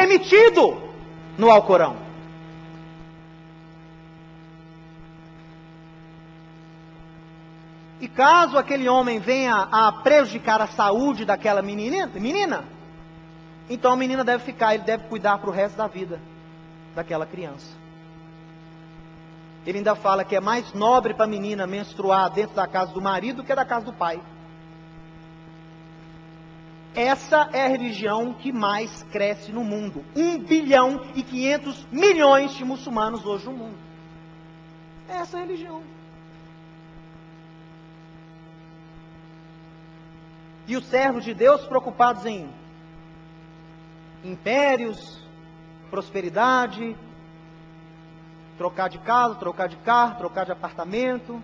permitido no Alcorão. E caso aquele homem venha a prejudicar a saúde daquela menina, então a menina deve ficar, ele deve cuidar para o resto da vida daquela criança. Ele ainda fala que é mais nobre para a menina menstruar dentro da casa do marido do que da casa do pai. Essa é a religião que mais cresce no mundo. 1 bilhão e 500 milhões de muçulmanos hoje no mundo. Essa é a religião. E os servos de Deus preocupados em impérios, prosperidade, trocar de casa, trocar de carro, trocar de apartamento,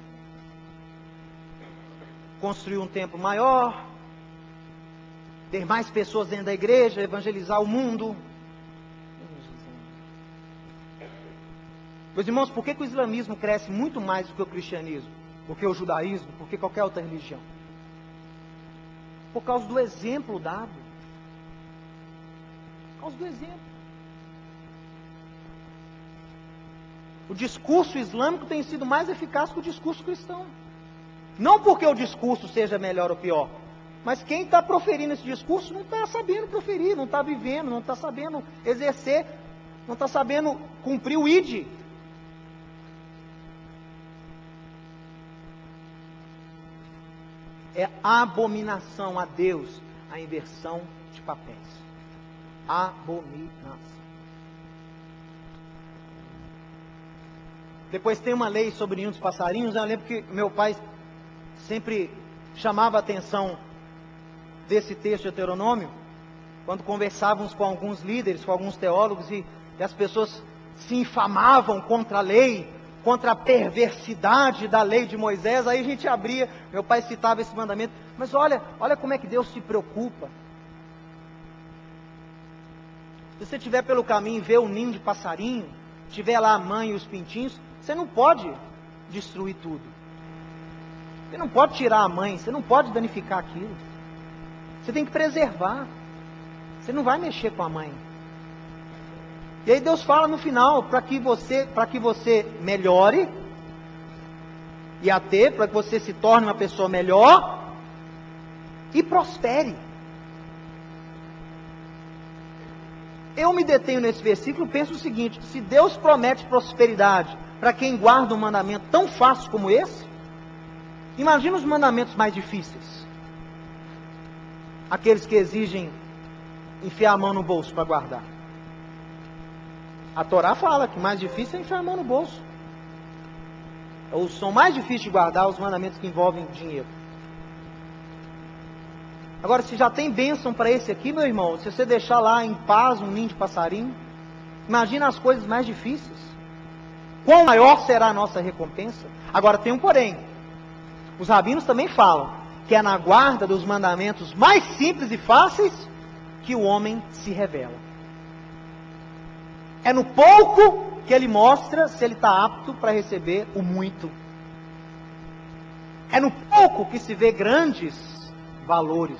construir um templo maior, ter mais pessoas dentro da igreja, evangelizar o mundo. Meus irmãos, por que o islamismo cresce muito mais do que o cristianismo? Do que o judaísmo? Do que qualquer outra religião? Por causa do exemplo dado. Por causa do exemplo. O discurso islâmico tem sido mais eficaz que o discurso cristão. Não porque o discurso seja melhor ou pior, mas quem está proferindo esse discurso não está sabendo proferir, não está vivendo, não está sabendo exercer, não está sabendo cumprir o ID. É abominação a Deus a inversão de papéis. Abominação. Depois tem uma lei sobre ninho dos passarinhos. Eu lembro que meu pai sempre chamava a atenção desse texto de Deuteronômio, quando conversávamos com alguns líderes, com alguns teólogos, e as pessoas se infamavam contra a lei, contra a perversidade da lei de Moisés. Aí a gente abria, meu pai citava esse mandamento, mas olha como é que Deus se preocupa. Se você estiver pelo caminho e ver um ninho de passarinho, tiver lá a mãe e os pintinhos, você não pode destruir tudo. Você não pode tirar a mãe, você não pode danificar aquilo. Você tem que preservar. Você não vai mexer com a mãe. E aí Deus fala no final, para que você melhore, para que você se torne uma pessoa melhor e prospere. Eu me detenho nesse versículo e penso o seguinte: se Deus promete prosperidade para quem guarda um mandamento tão fácil como esse, imagina os mandamentos mais difíceis. Aqueles que exigem enfiar a mão no bolso para guardar. A Torá fala que o mais difícil é enfiar a mão no bolso. São mais difíceis de guardar os mandamentos que envolvem dinheiro. Agora, se já tem bênção para esse aqui, meu irmão, se você deixar lá em paz um ninho de passarinho, imagina as coisas mais difíceis. Quão maior será a nossa recompensa? Agora tem um porém. Os rabinos também falam que é na guarda dos mandamentos mais simples e fáceis que o homem se revela. É no pouco que ele mostra se ele está apto para receber o muito. É no pouco que se vê grandes valores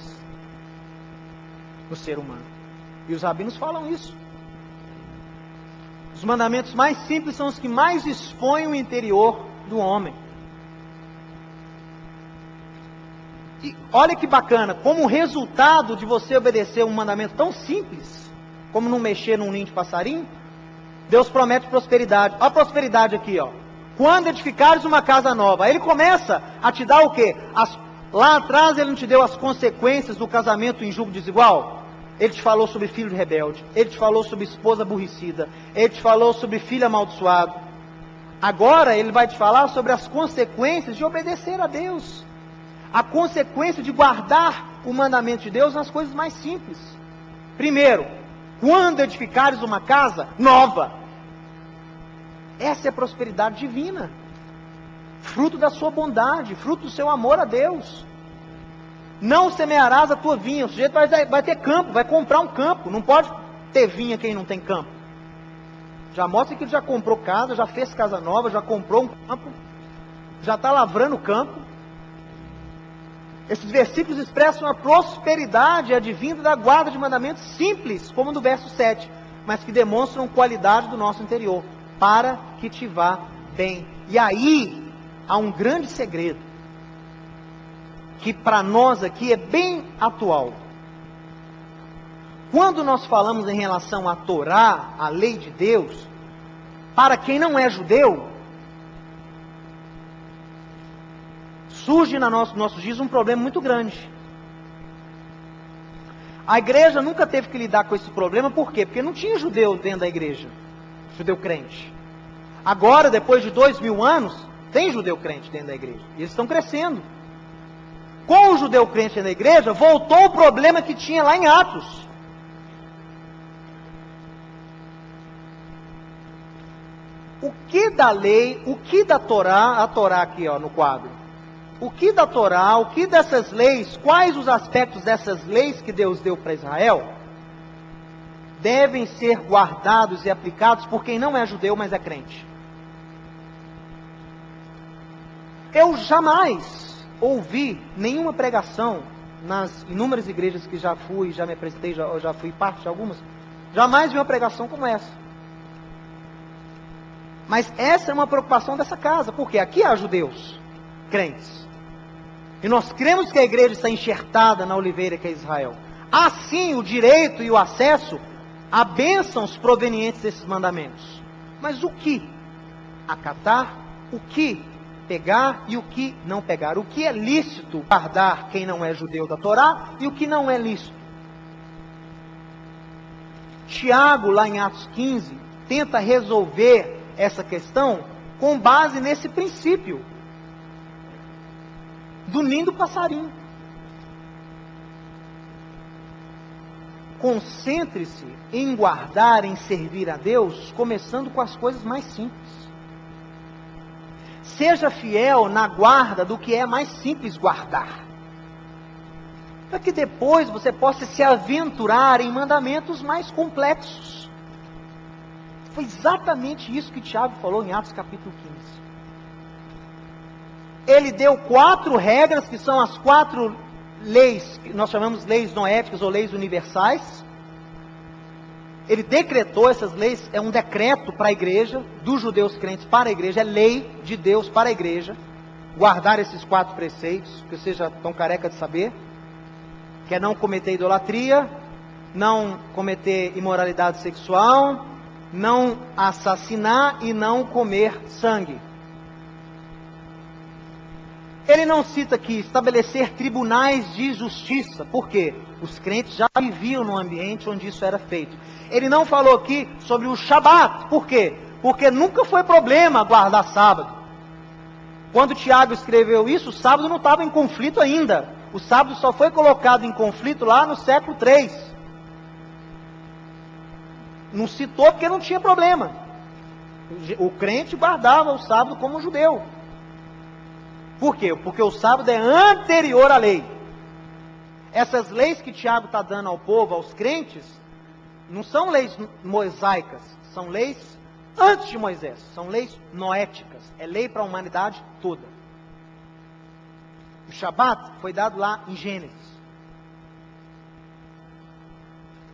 no ser humano. E os rabinos falam isso. Os mandamentos mais simples são os que mais expõem o interior do homem. E olha que bacana, como resultado de você obedecer um mandamento tão simples, como não mexer num ninho de passarinho, Deus promete prosperidade. Olha a prosperidade aqui, ó. Quando edificares uma casa nova, aí ele começa a te dar o quê? Lá atrás ele não te deu as consequências do casamento em julgo desigual? Ele te falou sobre filho rebelde, ele te falou sobre esposa aborrecida, ele te falou sobre filho amaldiçoado. Agora ele vai te falar sobre as consequências de obedecer a Deus. A consequência de guardar o mandamento de Deus nas coisas mais simples. Primeiro, quando edificares uma casa nova. Essa é a prosperidade divina. Fruto da sua bondade, fruto do seu amor a Deus. Não semearás a tua vinha. O sujeito vai ter campo, vai comprar um campo. Não pode ter vinha quem não tem campo. Já mostra que ele já comprou casa, já fez casa nova, já comprou um campo, já está lavrando o campo. Esses versículos expressam a prosperidade advinda da guarda de mandamentos simples, como no verso 7. mas que demonstram qualidade do nosso interior, para que te vá bem. E aí, há um grande segredo, que para nós aqui é bem atual. Quando nós falamos em relação à Torá, a lei de Deus, para quem não é judeu, surge nos nossos dias um problema muito grande. A igreja nunca teve que lidar com esse problema, por quê? Porque não tinha judeu dentro da igreja, judeu crente. Agora, depois de 2000 anos, tem judeu crente dentro da igreja, e eles estão crescendo. Com o judeu crente dentro da igreja, voltou o problema que tinha lá em Atos. O que da lei, o que da Torá, a Torá aqui ó, no quadro, o que da Torá, o que dessas leis, quais os aspectos dessas leis que Deus deu para Israel, devem ser guardados e aplicados por quem não é judeu, mas é crente. Eu jamais ouvi nenhuma pregação nas inúmeras igrejas que já fui, já me apresentei, já fui parte de algumas, jamais vi uma pregação como essa. Mas essa é uma preocupação dessa casa, porque aqui há judeus, crentes. E nós cremos que a igreja está enxertada na oliveira que é Israel. Há sim o direito e o acesso a bênçãos provenientes desses mandamentos. Mas o que acatar, o que pegar e o que não pegar? O que é lícito guardar quem não é judeu da Torá e o que não é lícito? Tiago, lá em Atos 15, tenta resolver essa questão com base nesse princípio do ninho do passarinho. Concentre-se em guardar, em servir a Deus, começando com as coisas mais simples. Seja fiel na guarda do que é mais simples guardar, para que depois você possa se aventurar em mandamentos mais complexos. Foi exatamente isso que Tiago falou em Atos capítulo 15. Ele deu 4 regras, que são as 4 leis, que nós chamamos leis noéticas ou leis universais. Ele decretou essas leis, é um decreto para a igreja, dos judeus crentes para a igreja, é lei de Deus para a igreja, guardar esses 4 preceitos, que você já tão careca de saber, que é não cometer idolatria, não cometer imoralidade sexual, não assassinar e não comer sangue. Ele não cita aqui estabelecer tribunais de justiça, por quê? Os crentes já viviam num ambiente onde isso era feito. Ele não falou aqui sobre o Shabat, por quê? Porque nunca foi problema guardar sábado. Quando Tiago escreveu isso, o sábado não estava em conflito ainda. O sábado só foi colocado em conflito lá no século 3. Não citou porque não tinha problema. O crente guardava o sábado como judeu. Por quê? Porque o sábado é anterior à lei. Essas leis que Tiago está dando ao povo, aos crentes, não são leis mosaicas, são leis antes de Moisés, são leis noéticas, é lei para a humanidade toda. O Shabat foi dado lá em Gênesis.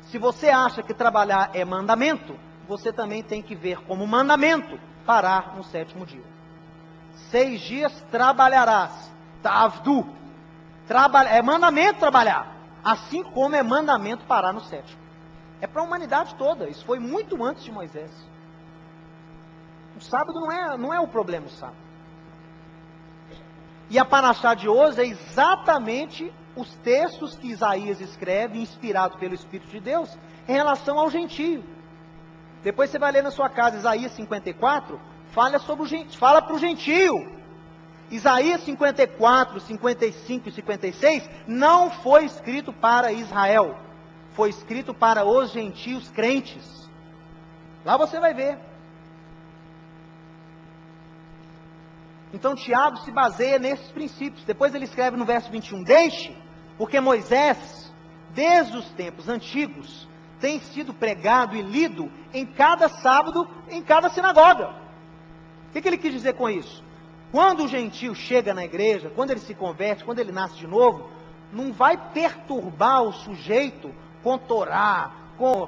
Se você acha que trabalhar é mandamento, você também tem que ver como mandamento parar no 7º dia. 6 dias trabalharás, Tavdu, é mandamento trabalhar, assim como é mandamento parar no 7º. É para a humanidade toda, isso foi muito antes de Moisés. O sábado não é o problema, o sábado. E a Paraxá de hoje é exatamente os textos que Isaías escreve, inspirado pelo Espírito de Deus, em relação ao gentio. Depois você vai ler na sua casa Isaías 54, fala para o gentio. Isaías 54, 55 e 56 não foi escrito para Israel, foi escrito para os gentios crentes. Lá você vai ver. Então Tiago se baseia nesses princípios. Depois ele escreve no verso 21, deixe, porque Moisés, desde os tempos antigos, tem sido pregado e lido em cada sábado, em cada sinagoga. O que ele quis dizer com isso? Quando o gentio chega na igreja, quando ele se converte, quando ele nasce de novo, não vai perturbar o sujeito com Torá, com